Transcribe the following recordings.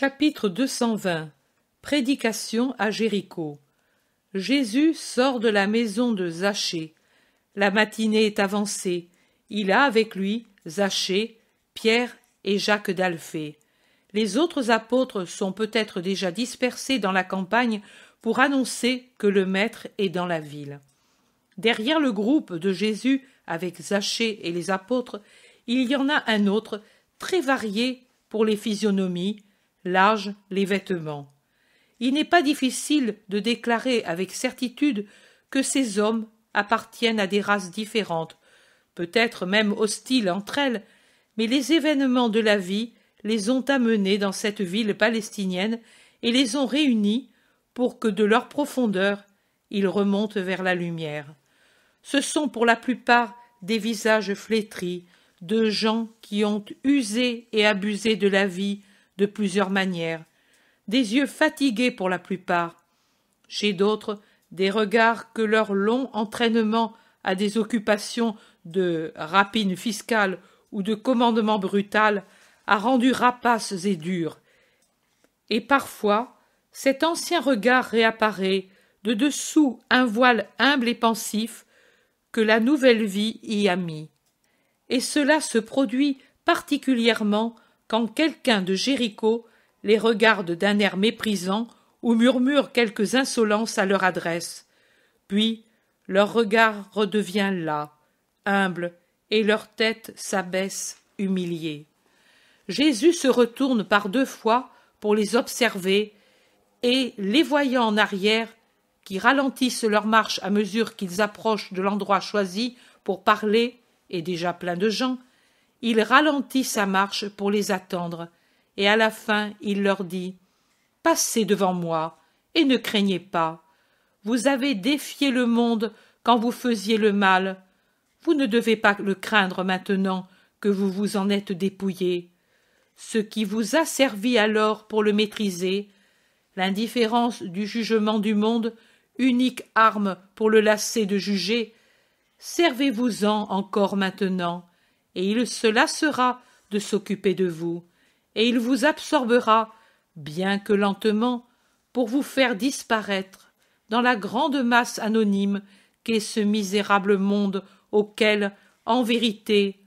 Chapitre 220. Prédication à Jéricho. Jésus sort de la maison de Zachée. La matinée est avancée. Il a avec lui Zachée, Pierre et Jacques d'Alphée. Les autres apôtres sont peut-être déjà dispersés dans la campagne pour annoncer que le Maître est dans la ville. Derrière le groupe de Jésus avec Zachée et les apôtres, il y en a un autre, très varié pour les physionomies, l'âge, les vêtements. Il n'est pas difficile de déclarer avec certitude que ces hommes appartiennent à des races différentes, peut-être même hostiles entre elles, mais les événements de la vie les ont amenés dans cette ville palestinienne et les ont réunis pour que de leur profondeur ils remontent vers la lumière. Ce sont pour la plupart des visages flétris, de gens qui ont usé et abusé de la vie de plusieurs manières, des yeux fatigués pour la plupart, chez d'autres des regards que leur long entraînement à des occupations de rapine fiscale ou de commandement brutal a rendu rapaces et durs, et parfois cet ancien regard réapparaît de dessous un voile humble et pensif que la nouvelle vie y a mis. Et cela se produit particulièrement quand quelqu'un de Jéricho les regarde d'un air méprisant ou murmure quelques insolences à leur adresse. Puis leur regard redevient las, humble, et leur tête s'abaisse humiliée. Jésus se retourne par 2 fois pour les observer, et, les voyant en arrière, qui ralentissent leur marche à mesure qu'ils approchent de l'endroit choisi pour parler, et déjà plein de gens, il ralentit sa marche pour les attendre, et à la fin il leur dit « Passez devant moi, et ne craignez pas. Vous avez défié le monde quand vous faisiez le mal. Vous ne devez pas le craindre maintenant que vous vous en êtes dépouillé. Ce qui vous a servi alors pour le maîtriser, l'indifférence du jugement du monde, unique arme pour le lasser de juger, servez-vous-en encore maintenant, et il se lassera de s'occuper de vous, et il vous absorbera, bien que lentement, pour vous faire disparaître dans la grande masse anonyme qu'est ce misérable monde auquel, en vérité,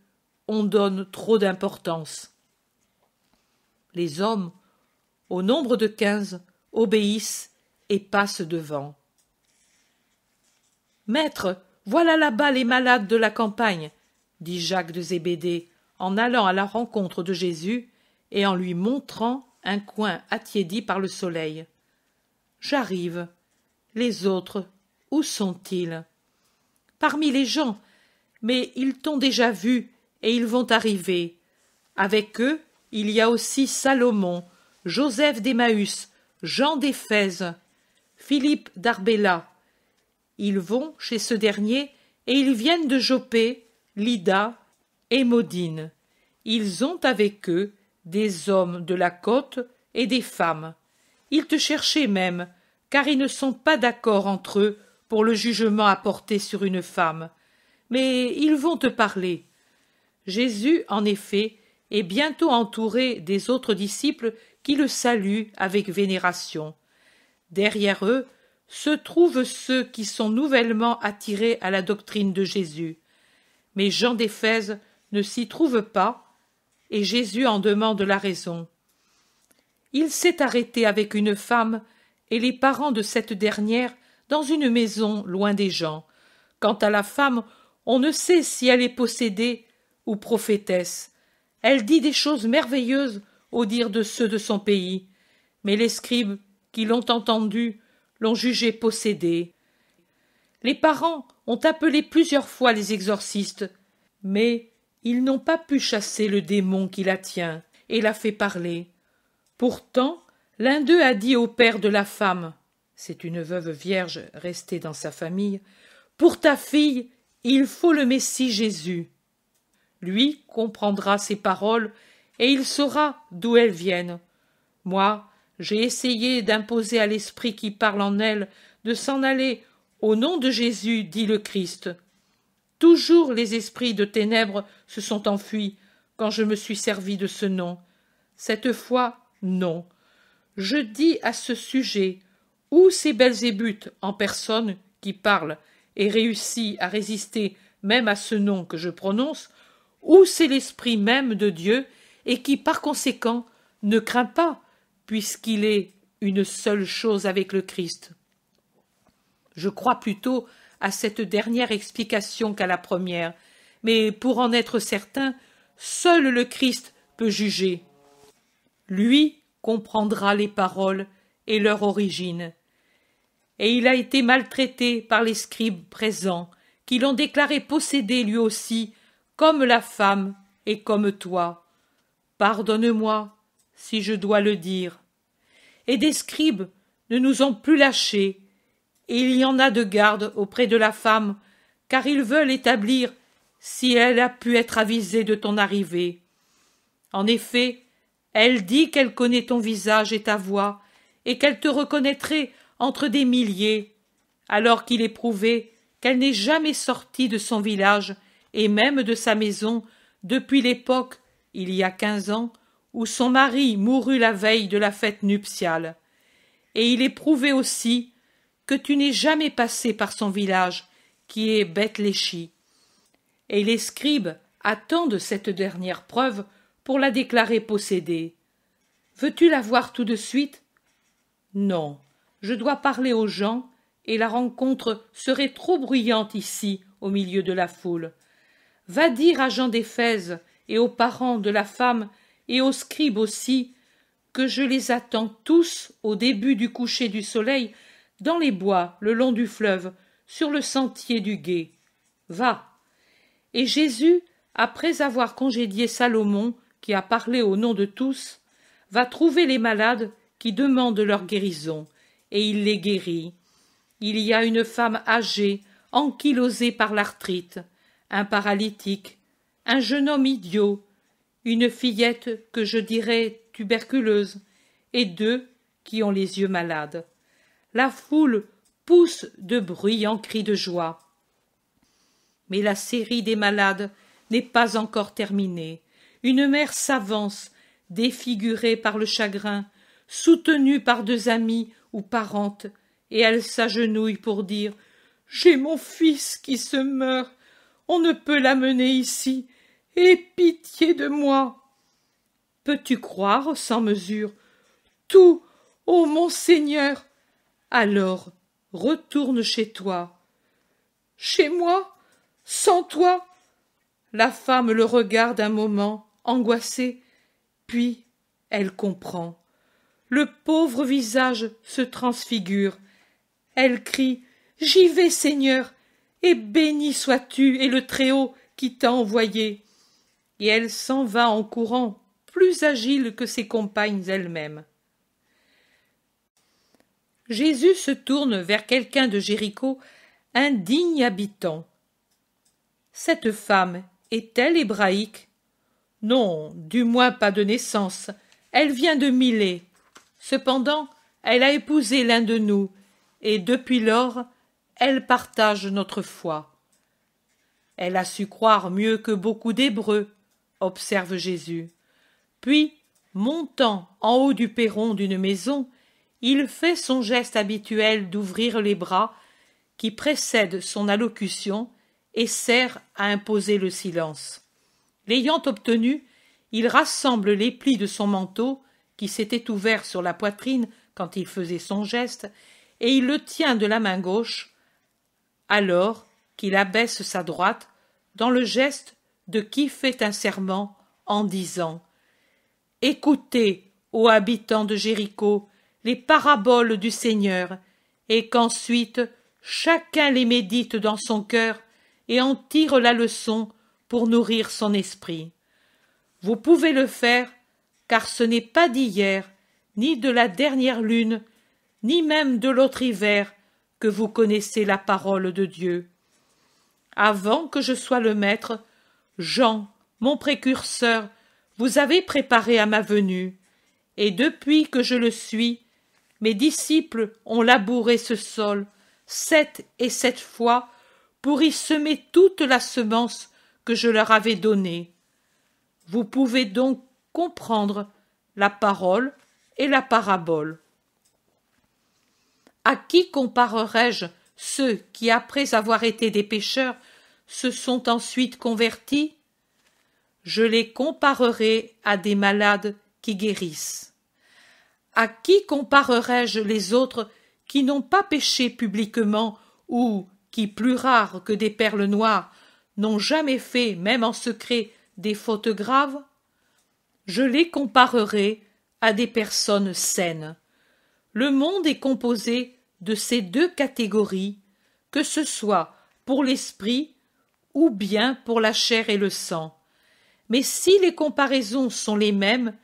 on donne trop d'importance. » Les hommes, au nombre de 15, obéissent et passent devant. « Maître, voilà là-bas les malades de la campagne, » dit Jacques de Zébédée, en allant à la rencontre de Jésus et en lui montrant un coin attiédi par le soleil. « J'arrive. Les autres, où sont-ils ? » ?»« Parmi les gens, mais ils t'ont déjà vu et ils vont arriver. Avec eux, il y a aussi Salomon, Joseph d'Emmaüs, Jean d'Éphèse, Philippe d'Arbéla. Ils vont chez ce dernier et ils viennent de Jopé, Lydda et Modine. Ils ont avec eux des hommes de la côte et des femmes. Ils te cherchaient même, car ils ne sont pas d'accord entre eux pour le jugement à porter sur une femme. Mais ils vont te parler. » Jésus, en effet, est bientôt entouré des autres disciples qui le saluent avec vénération. Derrière eux se trouvent ceux qui sont nouvellement attirés à la doctrine de Jésus. Mais Jean d'Éphèse ne s'y trouve pas, et Jésus en demande la raison. Il s'est arrêté avec une femme et les parents de cette dernière dans une maison loin des gens. Quant à la femme, on ne sait si elle est possédée ou prophétesse. Elle dit des choses merveilleuses au dire de ceux de son pays, mais les scribes qui l'ont entendue l'ont jugée possédée. Les parents ont appelé plusieurs fois les exorcistes, mais ils n'ont pas pu chasser le démon qui la tient et la fait parler. Pourtant, l'un d'eux a dit au père de la femme, c'est une veuve vierge restée dans sa famille, « Pour ta fille, il faut le Messie Jésus. » Lui comprendra ces paroles et il saura d'où elles viennent. Moi, j'ai essayé d'imposer à l'esprit qui parle en elle de s'en aller au nom de Jésus, dit le Christ. Toujours les esprits de ténèbres se sont enfuis quand je me suis servi de ce nom. Cette fois, non. Je dis à ce sujet, ou c'est Belzébuth en personne qui parle et réussit à résister même à ce nom que je prononce, ou c'est l'esprit même de Dieu et qui par conséquent ne craint pas, puisqu'il est une seule chose avec le Christ. Je crois plutôt à cette dernière explication qu'à la première, mais pour en être certain, seul le Christ peut juger. Lui comprendra les paroles et leur origine. Et il a été maltraité par les scribes présents, qui l'ont déclaré possédé lui aussi, comme la femme et comme toi. Pardonne-moi, si je dois le dire. Et des scribes ne nous ont plus lâchés, et il y en a de garde auprès de la femme, car ils veulent établir si elle a pu être avisée de ton arrivée. En effet, elle dit qu'elle connaît ton visage et ta voix, et qu'elle te reconnaîtrait entre des milliers, alors qu'il est prouvé qu'elle n'est jamais sortie de son village et même de sa maison depuis l'époque, il y a 15 ans, où son mari mourut la veille de la fête nuptiale. Et il est prouvé aussi que tu n'es jamais passé par son village, qui est Bethléchi. Et les scribes attendent cette dernière preuve pour la déclarer possédée. Veux-tu la voir tout de suite? Non, je dois parler aux gens, et la rencontre serait trop bruyante ici, au milieu de la foule. Va dire à Jean d'Éphèse et aux parents de la femme et aux scribes aussi, que je les attends tous au début du coucher du soleil, dans les bois, le long du fleuve, sur le sentier du gué. Va. Et Jésus, après avoir congédié Salomon, qui a parlé au nom de tous, va trouver les malades qui demandent leur guérison, et il les guérit. Il y a une femme âgée, ankylosée par l'arthrite, un paralytique, un jeune homme idiot, une fillette que je dirais tuberculeuse, et 2 qui ont les yeux malades. La foule pousse de bruyants cris de joie. Mais la série des malades n'est pas encore terminée. Une mère s'avance, défigurée par le chagrin, soutenue par 2 amis ou parentes, et elle s'agenouille pour dire « J'ai mon fils qui se meurt, on ne peut l'amener ici, aie pitié de moi !» Peux-tu croire sans mesure tout, ô mon Seigneur? Alors, retourne chez toi. Chez moi? Sans toi? La femme le regarde un moment, angoissée, puis elle comprend. Le pauvre visage se transfigure. Elle crie « J'y vais, Seigneur, et béni sois-tu et le Très-Haut qui t'a envoyé. » Et elle s'en va en courant, plus agile que ses compagnes elles-mêmes. Jésus se tourne vers quelqu'un de Jéricho, un digne habitant. Cette femme est-elle hébraïque? Non, du moins pas de naissance. Elle vient de Milée. Cependant, elle a épousé l'un de nous, et depuis lors, elle partage notre foi. Elle a su croire mieux que beaucoup d'Hébreux, observe Jésus. Puis, montant en haut du perron d'une maison, il fait son geste habituel d'ouvrir les bras qui précède son allocution et sert à imposer le silence. L'ayant obtenu, il rassemble les plis de son manteau, qui s'était ouvert sur la poitrine quand il faisait son geste, et il le tient de la main gauche, alors qu'il abaisse sa droite, dans le geste de qui fait un serment en disant « Écoutez, ô habitants de Jéricho, les paraboles du Seigneur, et qu'ensuite chacun les médite dans son cœur et en tire la leçon pour nourrir son esprit. Vous pouvez le faire, car ce n'est pas d'hier, ni de la dernière lune, ni même de l'autre hiver, que vous connaissez la parole de Dieu. Avant que je sois le maître, Jean, mon précurseur, vous avez préparé à ma venue, et depuis que je le suis, mes disciples ont labouré ce sol 7 et 7 fois pour y semer toute la semence que je leur avais donnée. Vous pouvez donc comprendre la parole et la parabole. À qui comparerai-je ceux qui, après avoir été des pécheurs, se sont ensuite convertis? Je les comparerai à des malades qui guérissent. À qui comparerai-je les autres qui n'ont pas péché publiquement ou qui, plus rares que des perles noires, n'ont jamais fait, même en secret, des fautes graves? Je les comparerai à des personnes saines. Le monde est composé de ces deux catégories, que ce soit pour l'esprit ou bien pour la chair et le sang. Mais si les comparaisons sont les mêmes,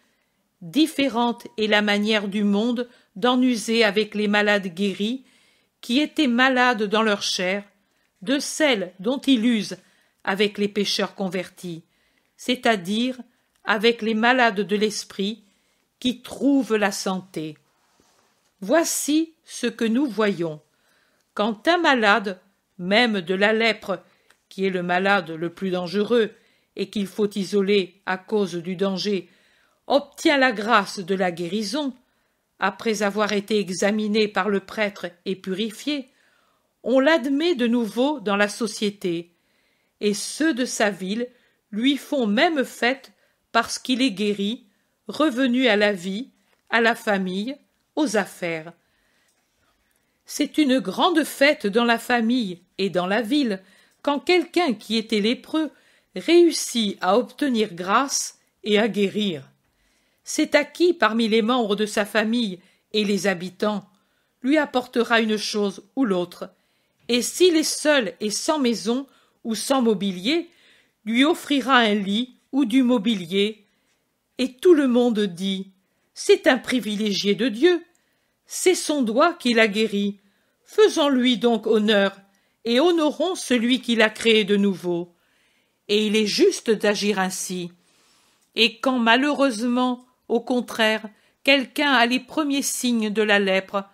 différente est la manière du monde d'en user avec les malades guéris, qui étaient malades dans leur chair, de celle dont il use avec les pécheurs convertis, c'est-à-dire avec les malades de l'esprit, qui trouvent la santé. Voici ce que nous voyons. Quand un malade, même de la lèpre, qui est le malade le plus dangereux et qu'il faut isoler à cause du danger, obtient la grâce de la guérison, après avoir été examiné par le prêtre et purifié, on l'admet de nouveau dans la société, et ceux de sa ville lui font même fête parce qu'il est guéri, revenu à la vie, à la famille, aux affaires. C'est une grande fête dans la famille et dans la ville quand quelqu'un qui était lépreux réussit à obtenir grâce et à guérir. C'est à qui, parmi les membres de sa famille et les habitants, lui apportera une chose ou l'autre, et s'il est seul et sans maison ou sans mobilier, lui offrira un lit ou du mobilier, et tout le monde dit « C'est un privilégié de Dieu, c'est son doigt qui l'a guéri, faisons-lui donc honneur, et honorons celui qui l'a créé de nouveau. » Et il est juste d'agir ainsi. Et quand malheureusement, au contraire, quelqu'un a les premiers signes de la lèpre,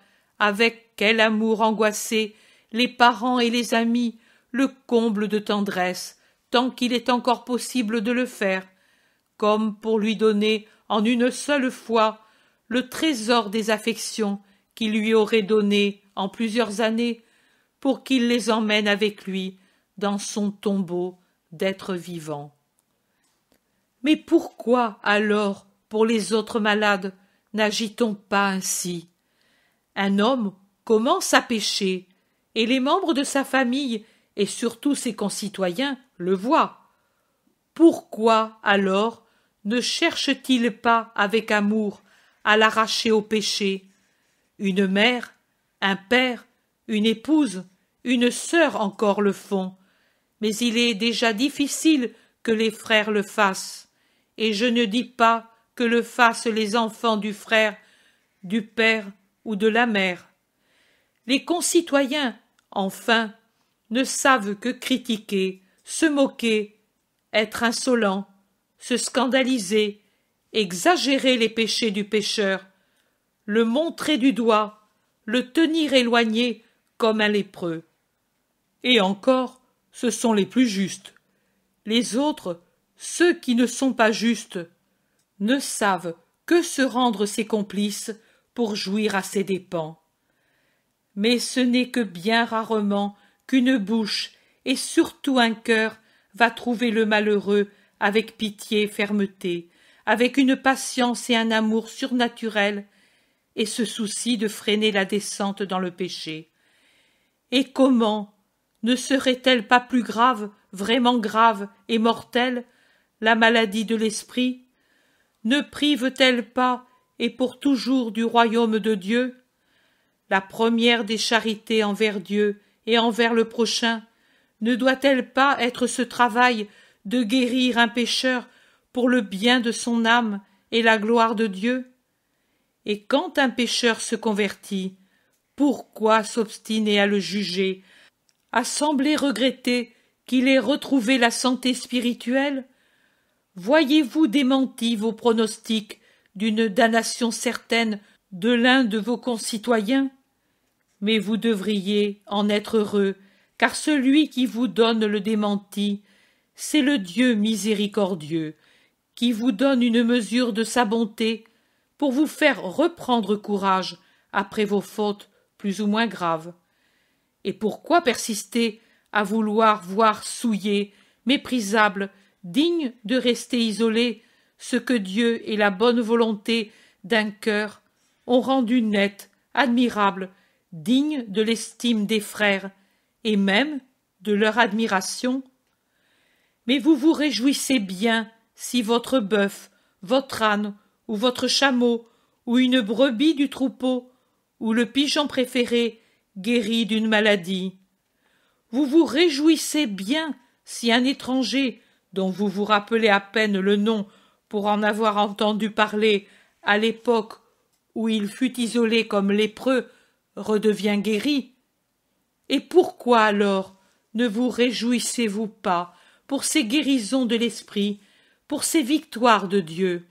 avec quel amour angoissé les parents et les amis le comblent de tendresse, tant qu'il est encore possible de le faire, comme pour lui donner en une seule fois le trésor des affections qu'il lui aurait données en plusieurs années, pour qu'il les emmène avec lui dans son tombeau d'être vivant. Mais pourquoi alors, pour les autres malades, n'agit-on pas ainsi? Un homme commence à pécher, et les membres de sa famille, et surtout ses concitoyens, le voient. Pourquoi, alors, ne cherche-t-il pas avec amour à l'arracher au péché? Une mère, un père, une épouse, une sœur encore le font, mais il est déjà difficile que les frères le fassent, et je ne dis pas que le fassent les enfants du frère, du père ou de la mère. Les concitoyens, enfin, ne savent que critiquer, se moquer, être insolents, se scandaliser, exagérer les péchés du pécheur, le montrer du doigt, le tenir éloigné comme un lépreux. Et encore, ce sont les plus justes. Les autres, ceux qui ne sont pas justes, ne savent que se rendre ses complices pour jouir à ses dépens. Mais ce n'est que bien rarement qu'une bouche et surtout un cœur va trouver le malheureux avec pitié et fermeté, avec une patience et un amour surnaturels, et se soucie de freiner la descente dans le péché. Et comment ne serait-elle pas plus grave, vraiment grave et mortelle, la maladie de l'esprit? Ne prive-t-elle pas, et pour toujours, du royaume de Dieu? La première des charités envers Dieu et envers le prochain ne doit-elle pas être ce travail de guérir un pécheur pour le bien de son âme et la gloire de Dieu? Et quand un pécheur se convertit, pourquoi s'obstiner à le juger, à sembler regretter qu'il ait retrouvé la santé spirituelle? Voyez-vous démentis vos pronostics d'une damnation certaine de l'un de vos concitoyens? Mais vous devriez en être heureux, car celui qui vous donne le démenti, c'est le Dieu miséricordieux, qui vous donne une mesure de sa bonté, pour vous faire reprendre courage après vos fautes plus ou moins graves. Et pourquoi persister à vouloir voir souillé, méprisable, digne de rester isolé, ce que Dieu et la bonne volonté d'un cœur ont rendu net, admirable, digne de l'estime des frères, et même de leur admiration? Mais vous vous réjouissez bien si votre bœuf, votre âne, ou votre chameau, ou une brebis du troupeau, ou le pigeon préféré guérit d'une maladie. Vous vous réjouissez bien si un étranger, dont vous vous rappelez à peine le nom pour en avoir entendu parler à l'époque où il fut isolé comme lépreux, redevient guéri. Et pourquoi alors ne vous réjouissez-vous pas pour ces guérisons de l'esprit, pour ces victoires de Dieu?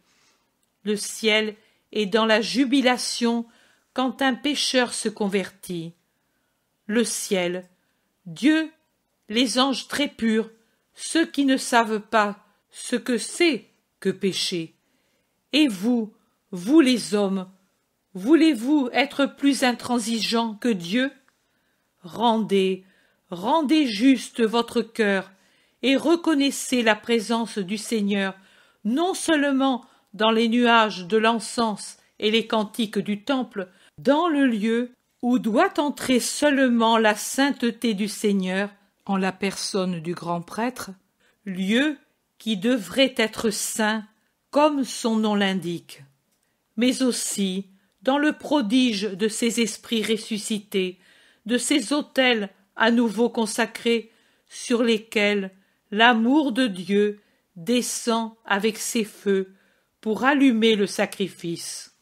Le ciel est dans la jubilation quand un pécheur se convertit. Le ciel, Dieu, les anges très purs, ceux qui ne savent pas ce que c'est que pécher. Et vous, vous les hommes, voulez-vous être plus intransigeants que Dieu? Rendez, rendez juste votre cœur et reconnaissez la présence du Seigneur, non seulement dans les nuages de l'encens et les cantiques du temple, dans le lieu où doit entrer seulement la sainteté du Seigneur, en la personne du grand prêtre, lieu qui devrait être saint comme son nom l'indique, mais aussi dans le prodige de ces esprits ressuscités, de ces autels à nouveau consacrés, sur lesquels l'amour de Dieu descend avec ses feux pour allumer le sacrifice.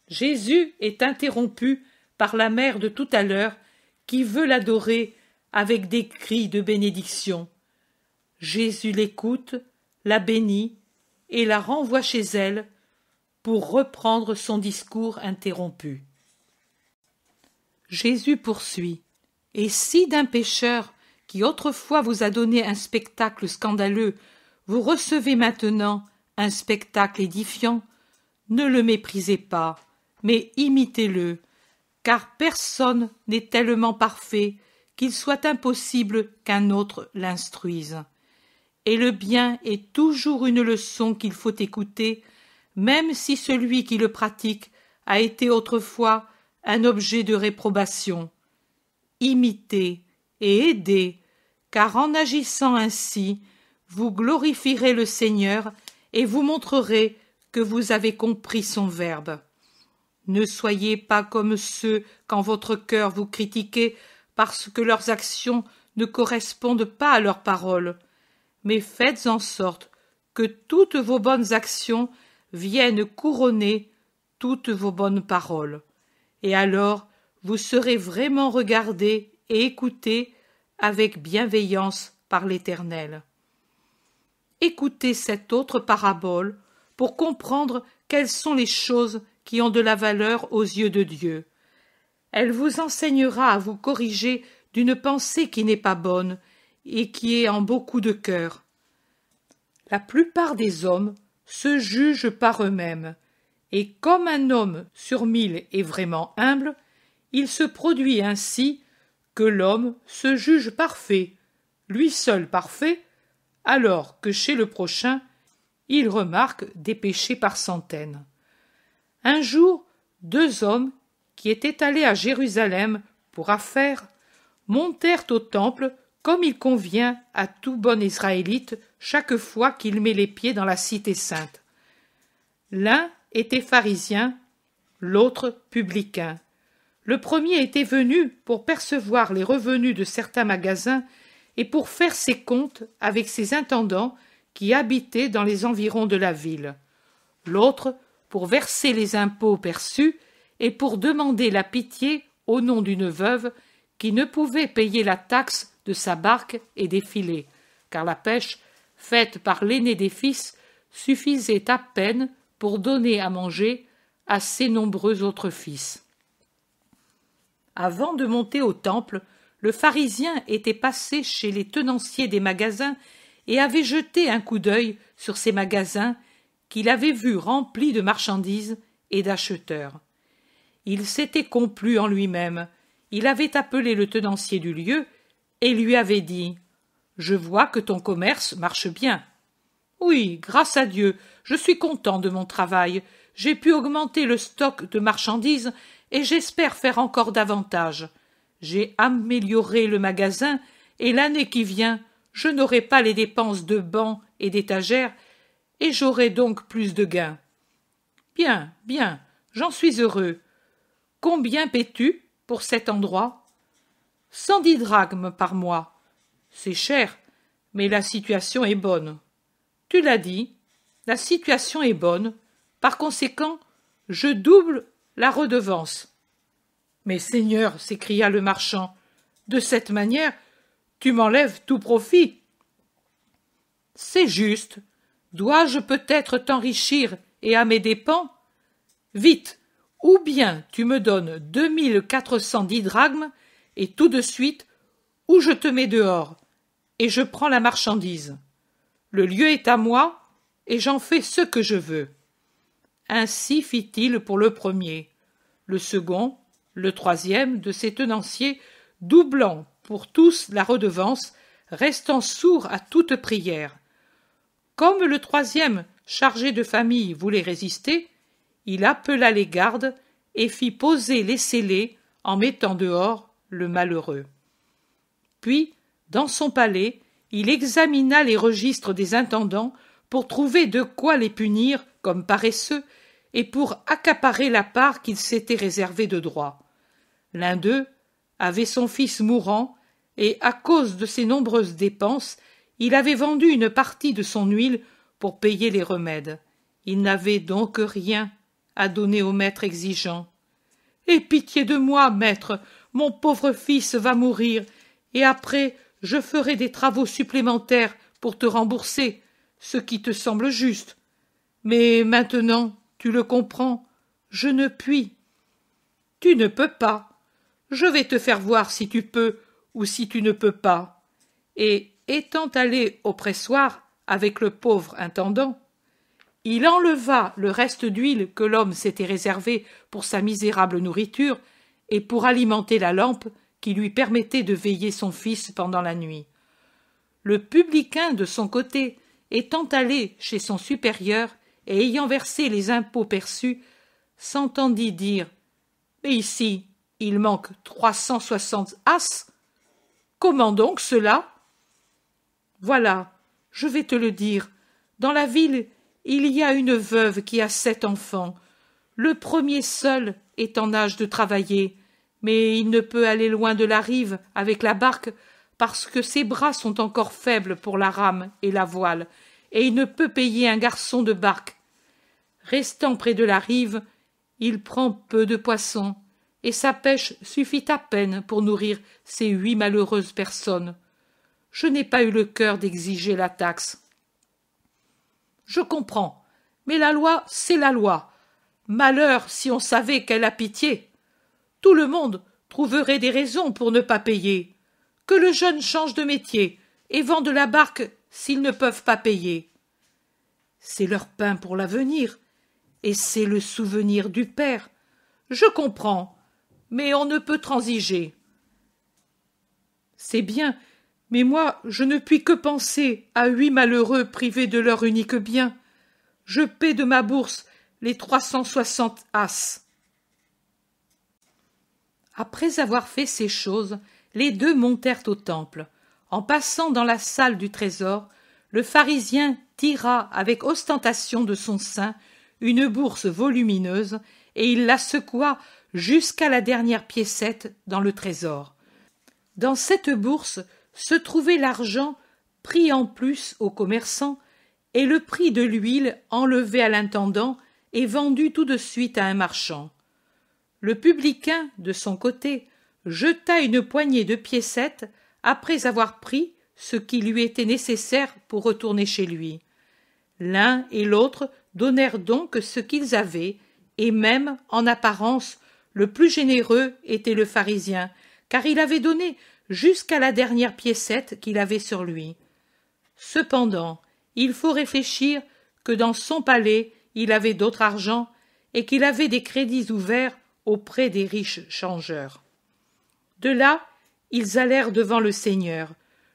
Jésus est interrompu par la mère de tout à l'heure qui veut l'adorer avec des cris de bénédiction. Jésus l'écoute, la bénit et la renvoie chez elle pour reprendre son discours interrompu. Jésus poursuit. « Et si d'un pécheur qui autrefois vous a donné un spectacle scandaleux, vous recevez maintenant un spectacle édifiant, ne le méprisez pas, mais imitez-le, car personne n'est tellement parfait qu'il soit impossible qu'un autre l'instruise. Et le bien est toujours une leçon qu'il faut écouter, même si celui qui le pratique a été autrefois un objet de réprobation. Imitez et aidez, car en agissant ainsi, vous glorifierez le Seigneur et vous montrerez que vous avez compris son verbe. Ne soyez pas comme ceux qu'en votre cœur vous critiquez parce que leurs actions ne correspondent pas à leurs paroles, mais faites en sorte que toutes vos bonnes actions viennent couronner toutes vos bonnes paroles. Et alors, vous serez vraiment regardés et écoutés avec bienveillance par l'Éternel. Écoutez cette autre parabole pour comprendre quelles sont les choses qui ont de la valeur aux yeux de Dieu. Elle vous enseignera à vous corriger d'une pensée qui n'est pas bonne et qui est en beaucoup de cœurs. La plupart des hommes se jugent par eux-mêmes, et comme un homme sur 1000 est vraiment humble, il se produit ainsi que l'homme se juge parfait, lui seul parfait, alors que chez le prochain, il remarque des péchés par centaines. Un jour, 2 hommes, qui étaient allés à Jérusalem pour affaires, montèrent au temple comme il convient à tout bon Israélite chaque fois qu'il met les pieds dans la cité sainte. L'un était pharisien, l'autre publicain. Le premier était venu pour percevoir les revenus de certains magasins et pour faire ses comptes avec ses intendants qui habitaient dans les environs de la ville. L'autre pour verser les impôts perçus et pour demander la pitié au nom d'une veuve qui ne pouvait payer la taxe de sa barque et des filets, car la pêche, faite par l'aîné des fils, suffisait à peine pour donner à manger à ses nombreux autres fils. Avant de monter au temple, le pharisien était passé chez les tenanciers des magasins et avait jeté un coup d'œil sur ces magasins qu'il avait vu rempli de marchandises et d'acheteurs. Il s'était complu en lui-même, il avait appelé le tenancier du lieu et lui avait dit « Je vois que ton commerce marche bien. » « Oui, grâce à Dieu, je suis content de mon travail, j'ai pu augmenter le stock de marchandises et j'espère faire encore davantage. J'ai amélioré le magasin et l'année qui vient, je n'aurai pas les dépenses de bancs et d'étagères et j'aurai donc plus de gains. Bien, bien, j'en suis heureux. Combien paies-tu pour cet endroit? 110 drachmes par mois. C'est cher, mais la situation est bonne. Tu l'as dit, la situation est bonne, par conséquent, je double la redevance. Mais Seigneur, s'écria le marchand, de cette manière, tu m'enlèves tout profit. C'est juste. Dois-je peut-être t'enrichir et à mes dépens? Vite, ou bien tu me donnes 2410 drachmes, et tout de suite, ou je te mets dehors, et je prends la marchandise. Le lieu est à moi, et j'en fais ce que je veux. Ainsi fit-il pour le premier. Le second, le troisième de ses tenanciers, doublant pour tous la redevance, restant sourd à toute prière. Comme le troisième, chargé de famille, voulait résister, il appela les gardes et fit poser les scellés en mettant dehors le malheureux. Puis, dans son palais, il examina les registres des intendants pour trouver de quoi les punir comme paresseux et pour accaparer la part qu'il s'était réservée de droit. L'un d'eux avait son fils mourant et, à cause de ses nombreuses dépenses, il avait vendu une partie de son huile pour payer les remèdes. Il n'avait donc rien à donner au maître exigeant. « Aie pitié de moi, maître, mon pauvre fils va mourir, et après je ferai des travaux supplémentaires pour te rembourser, ce qui te semble juste. Mais maintenant, tu le comprends, je ne puis. » « Tu ne peux pas. Je vais te faire voir si tu peux ou si tu ne peux pas. » Et, étant allé au pressoir avec le pauvre intendant, il enleva le reste d'huile que l'homme s'était réservé pour sa misérable nourriture et pour alimenter la lampe qui lui permettait de veiller son fils pendant la nuit. Le publicain, de son côté, étant allé chez son supérieur et ayant versé les impôts perçus, s'entendit dire « Mais ici, il manque 360 as. Comment donc cela ?» Voilà, je vais te le dire. Dans la ville, il y a une veuve qui a 7 enfants. Le premier seul est en âge de travailler, mais il ne peut aller loin de la rive avec la barque parce que ses bras sont encore faibles pour la rame et la voile, et il ne peut payer un garçon de barque. Restant près de la rive, il prend peu de poissons, et sa pêche suffit à peine pour nourrir ces 8 malheureuses personnes. Je n'ai pas eu le cœur d'exiger la taxe. Je comprends, mais la loi, c'est la loi. Malheur si on savait qu'elle a pitié. Tout le monde trouverait des raisons pour ne pas payer. Que le jeune change de métier et vende la barque s'ils ne peuvent pas payer. C'est leur pain pour l'avenir, et c'est le souvenir du père. Je comprends, mais on ne peut transiger. C'est bien, mais moi je ne puis que penser à 8 malheureux privés de leur unique bien. Je paie de ma bourse les 360 as. Après avoir fait ces choses, les deux montèrent au temple. En passant dans la salle du trésor, le pharisien tira avec ostentation de son sein une bourse volumineuse et il la secoua jusqu'à la dernière piécette dans le trésor. Dans cette bourse se trouvait l'argent pris en plus aux commerçants et le prix de l'huile enlevé à l'intendant et vendu tout de suite à un marchand. Le publicain, de son côté, jeta une poignée de piécettes après avoir pris ce qui lui était nécessaire pour retourner chez lui. L'un et l'autre donnèrent donc ce qu'ils avaient, et même, en apparence, le plus généreux était le pharisien, car il avait donné jusqu'à la dernière piécette qu'il avait sur lui. Cependant, il faut réfléchir que dans son palais il avait d'autre argent et qu'il avait des crédits ouverts auprès des riches changeurs. De là, ils allèrent devant le Seigneur,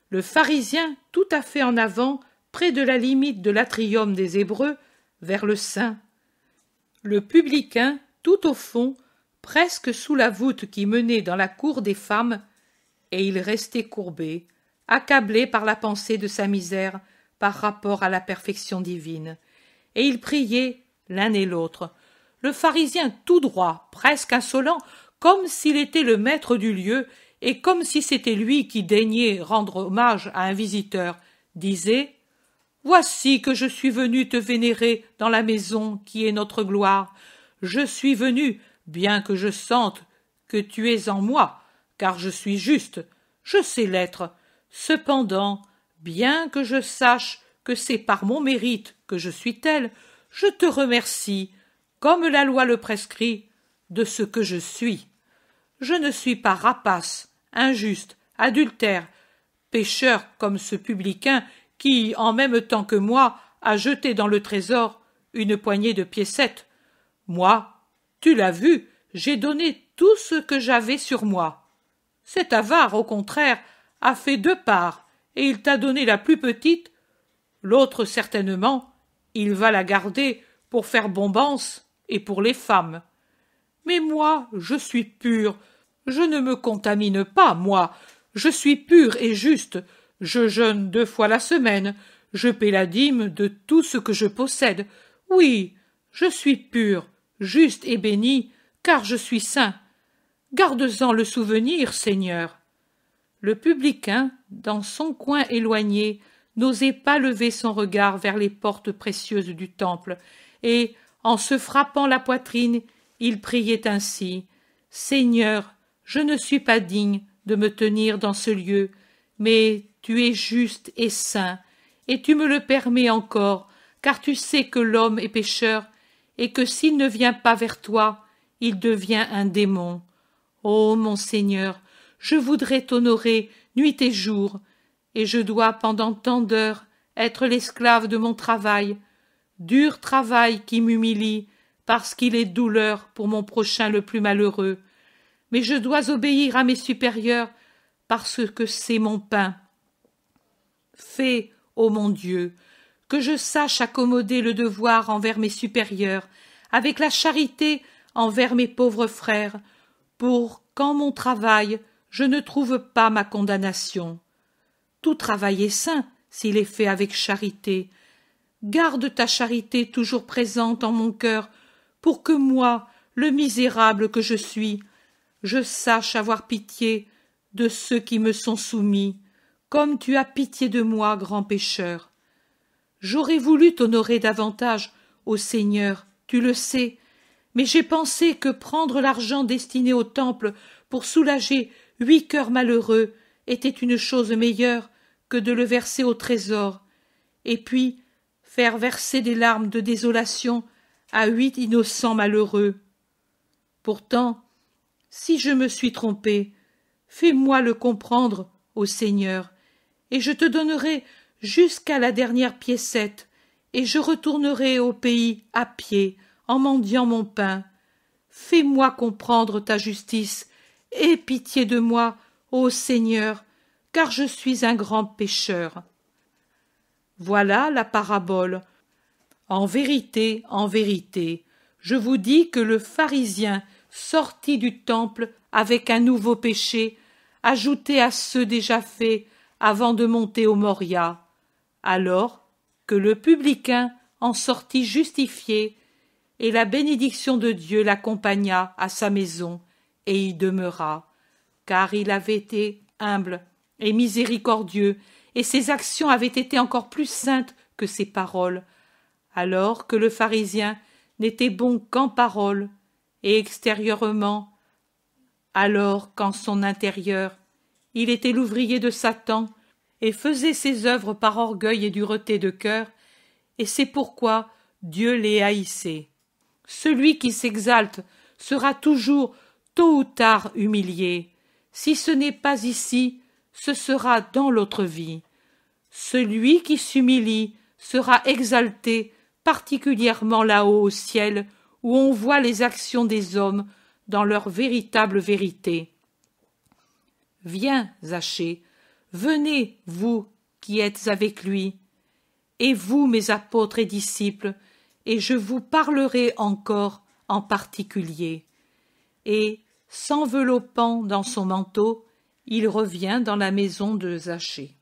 le pharisien tout à fait en avant, près de la limite de l'atrium des Hébreux, vers le Saint. Le publicain, tout au fond, presque sous la voûte qui menait dans la cour des femmes, et il restait courbé, accablé par la pensée de sa misère par rapport à la perfection divine. Et ils priaient l'un et l'autre. Le pharisien tout droit, presque insolent, comme s'il était le maître du lieu et comme si c'était lui qui daignait rendre hommage à un visiteur, disait « Voici que je suis venu te vénérer dans la maison qui est notre gloire. Je suis venu, bien que je sente que tu es en moi, car je suis juste, je sais l'être. Cependant, bien que je sache que c'est par mon mérite que je suis tel, je te remercie, comme la loi le prescrit, de ce que je suis. Je ne suis pas rapace, injuste, adultère, pécheur comme ce publicain qui, en même temps que moi, a jeté dans le trésor une poignée de piécettes. Moi, tu l'as vu, j'ai donné tout ce que j'avais sur moi. Cet avare, au contraire, a fait 2 parts, et il t'a donné la plus petite. L'autre, certainement, il va la garder pour faire bombance et pour les femmes. Mais moi, je suis pur, je ne me contamine pas, moi, je suis pur et juste, je jeûne 2 fois la semaine, je paie la dîme de tout ce que je possède. Oui, je suis pur, juste et béni, car je suis saint. Garde-en le souvenir, Seigneur. Le publicain, dans son coin éloigné, n'osait pas lever son regard vers les portes précieuses du temple, et, en se frappant la poitrine, il priait ainsi. « Seigneur, je ne suis pas digne de me tenir dans ce lieu, mais tu es juste et saint, et tu me le permets encore, car tu sais que l'homme est pécheur, et que s'il ne vient pas vers toi, il devient un démon. Ô mon Seigneur, je voudrais t'honorer nuit et jour, et je dois pendant tant d'heures être l'esclave de mon travail, dur travail qui m'humilie, parce qu'il est douleur pour mon prochain le plus malheureux. Mais je dois obéir à mes supérieurs, parce que c'est mon pain. Fais, ô mon Dieu, que je sache accommoder le devoir envers mes supérieurs, avec la charité envers mes pauvres frères, pour qu'en mon travail je ne trouve pas ma condamnation. Tout travail est saint s'il est fait avec charité. Garde ta charité toujours présente en mon cœur, pour que moi, le misérable que je suis, je sache avoir pitié de ceux qui me sont soumis, comme tu as pitié de moi, grand pécheur. J'aurais voulu t'honorer davantage, ô Seigneur, tu le sais, mais j'ai pensé que prendre l'argent destiné au temple pour soulager 8 cœurs malheureux était une chose meilleure que de le verser au trésor, et puis faire verser des larmes de désolation à 8 innocents malheureux. Pourtant, si je me suis trompé, fais-moi le comprendre, ô Seigneur, et je te donnerai jusqu'à la dernière piécette, et je retournerai au pays à pied, en mendiant mon pain. Fais-moi comprendre ta justice, aie pitié de moi, ô Seigneur, car je suis un grand pécheur. Voilà la parabole. En vérité, je vous dis que le pharisien sortit du temple avec un nouveau péché, ajouté à ceux déjà faits avant de monter au Moria, alors que le publicain en sortit justifié, et la bénédiction de Dieu l'accompagna à sa maison, et y demeura, car il avait été humble et miséricordieux, et ses actions avaient été encore plus saintes que ses paroles, alors que le pharisien n'était bon qu'en parole, et extérieurement, alors qu'en son intérieur, il était l'ouvrier de Satan, et faisait ses œuvres par orgueil et dureté de cœur, et c'est pourquoi Dieu les haïssait. Celui qui s'exalte sera toujours, tôt ou tard, humilié. Si ce n'est pas ici, ce sera dans l'autre vie. Celui qui s'humilie sera exalté particulièrement là-haut au ciel, où on voit les actions des hommes dans leur véritable vérité. Viens, Zachée, venez, vous qui êtes avec lui, et vous, mes apôtres et disciples, et je vous parlerai encore en particulier. Et, s'enveloppant dans son manteau, il revient dans la maison de Zachée.